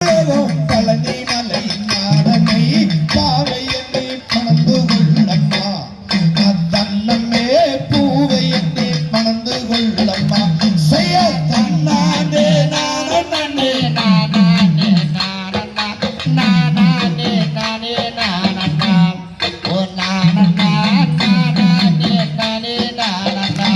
பழனி மலை நாடனை பாவை என்னை பணந்து கொள்ளம்மா தன்னமே பூவை என்னை பணந்து கொள்ளம்மா செய்ய தன்னானே நானே நானே நானே நானே நானே நானே ஓ நானே நானே நானே நானே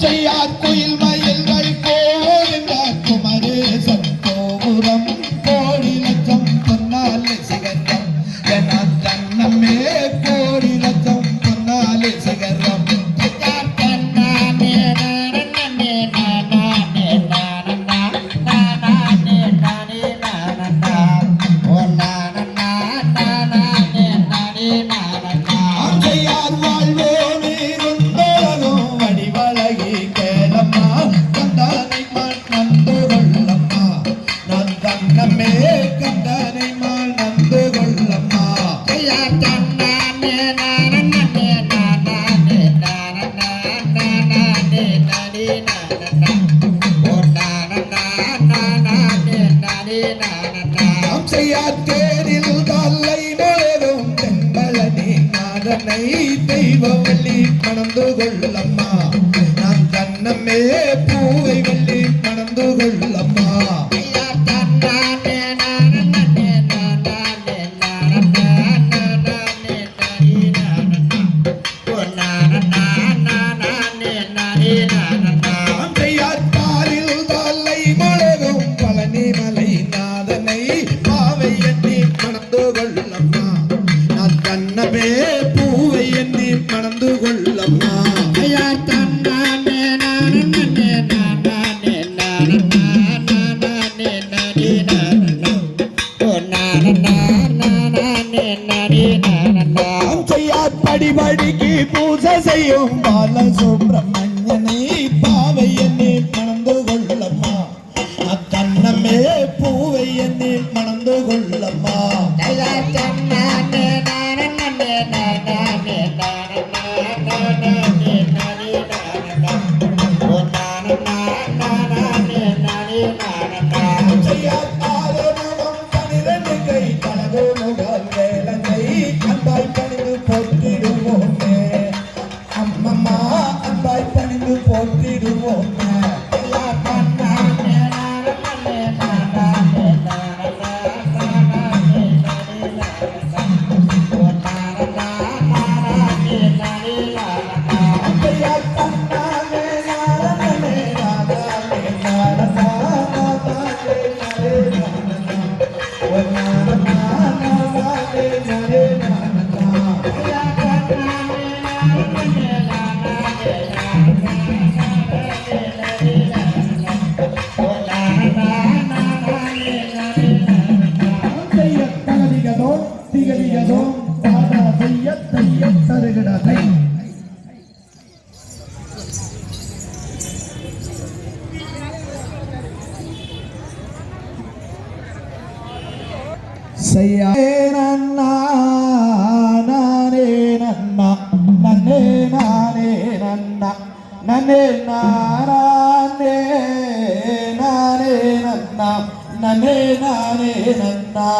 செய்யார் கோயில் மயில்கள் போகின்ற குமரேசன் கோபுரம் கோடி லட்சம் பொன்னாலே சிகரம் என தன்னமே கோடி லட்சம் பொன்னாலே சிகரம் தெய்வவல்லி மணந்து கொள்ளம்மா நான் தன்னமே பூவை வள்ளி மணந்து கொள்ளம்மா பழனி மலை நாதனை பாவை எண்ணி மணந்து கொள்ளம்மா நான் தன்னமே பூவை எண்ணி மணந்து கொள்ளம்மா ஐயா தன்னானே நானே நானே நானே நானே நானே நானே ஓ நானே நானே நானே நானே செய்யார் படிபடிக்கு பூஜை செய்யும் பால சுப்பிரமணியனை பாவை எண்ணி மணந்து கொள்ளம்மா தன்னமே பூவை எண்ணி மணந்து கொள்ளம்மா ஐயா தன்னானே நானே நானே அம்மம்மா அம்பாய் பணிந்து போட்டிடுவோம் நன்னே நானே நன்னா